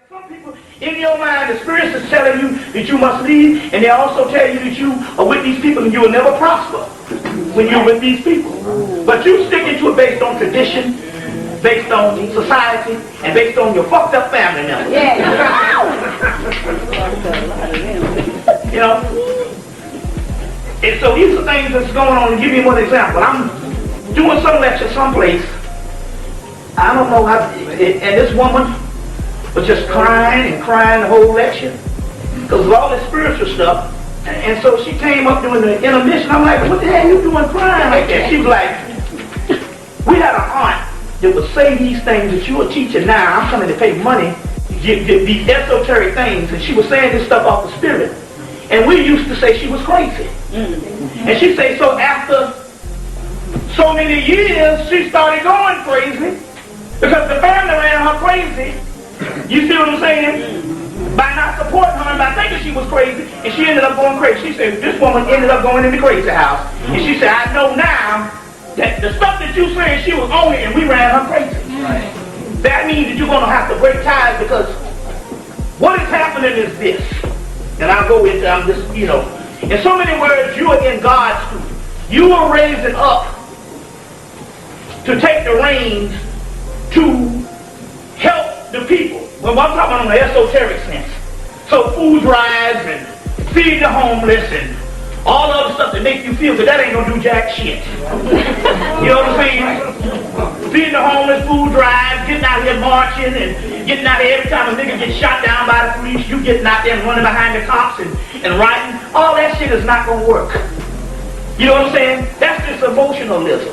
Some people, in your mind, the spirits is telling you that you must leave, and they also tell you that you are with these people and you will never prosper when you're with these people. But you sticking to it based on tradition, based on society, and based on your fucked up family members. You know? And so these are things that's going on. To give you one example, I'm doing some lecture someplace. I don't know how, and this woman was just crying and crying the whole lecture because of all this spiritual stuff. And so she came up during the intermission. I'm like, what the hell are you doing crying like that? She was like, we had an aunt that would say these things that you are teaching now. I'm coming to pay money to get these esoteric things. And she was saying this stuff off the spirit. And we used to say she was crazy. And she said, so after so many years, she started going crazy because the family ran her crazy. You see what I'm saying? By not supporting her and by thinking she was crazy, and she ended up going crazy. She said, this woman ended up going in the crazy house. And she said, I know now that the stuff that you saying she was on it and we ran her crazy. Right. That means that you're going to have to break ties because what is happening is this. And I'll go into, I'm just, you know, in so many words, you are in God's school. You are raising up to take the reins to help the people. Well, I'm talking about on the esoteric sense. So food drives and feed the homeless and all the other stuff that makes you feel good, that ain't gonna do jack shit. You know what I'm saying? Feeding the homeless, food drives, getting out here marching and getting out here every time a nigga gets shot down by the police, you getting out there and running behind the cops and writing. All that shit is not gonna work. You know what I'm saying? That's just emotionalism.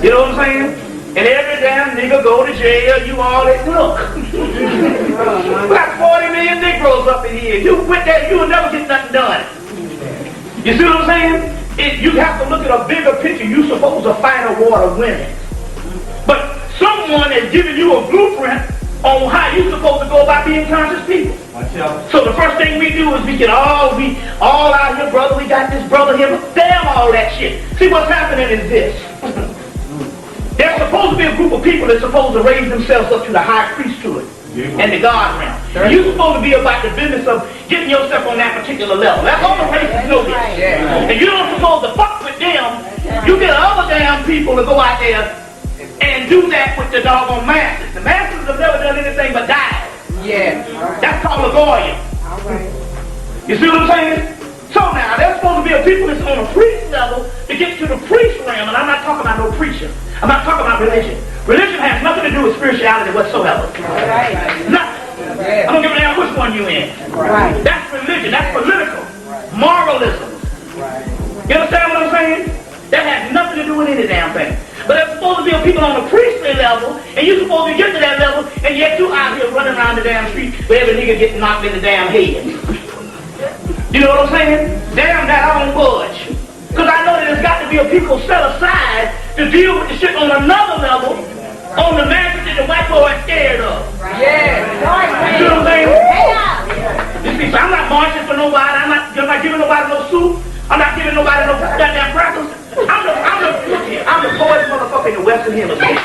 You know what I'm saying? And every damn nigga go to jail, you all that. Look. We got 40 million Negroes up in here. You with that, you'll never get nothing done. You see what I'm saying? You have to look at a bigger picture. You're supposed to fight a war to win it. But someone is giving you a blueprint on how you're supposed to go about being conscious people. So the first thing we do is we all out here, brother, we got this brother here. Damn all that shit. See what's happening is this. There's supposed to be a group of people that's supposed to raise themselves up to the high priesthood and the God realm. You're supposed to be about the business of getting yourself on that particular level. That's all the races know this. And you're not supposed to fuck with them. You get other damn people to go out there and do that with the doggone masses. The masses have never done anything but die. Yeah. That's called a lawyer. You see what I'm saying? So now, there's supposed to be a people that's on a priest level to get to the priest realm, and I'm not talking about no preacher. I'm not talking about religion. Religion has nothing to do with spirituality whatsoever. Right. Nothing. I don't give a damn which one you're in. Right. That's religion. That's political. Moralism. Right. You understand what I'm saying? That has nothing to do with any damn thing. But there's supposed to be a people on the priestly level, and you're supposed to get to that level, and yet you out here running around the damn street where every nigga getting knocked in the damn head. You know what I'm saying? Damn that, I don't budge. Because I know that there's got to be a people set aside to deal with the shit on another level, on the magic that the white boy is scared of. Yeah. You know what I'm saying? You see, so I'm not marching for nobody. I'm not giving nobody no soup. I'm not giving nobody no goddamn crackers. I'm the poet's motherfucker in the Western Hemisphere.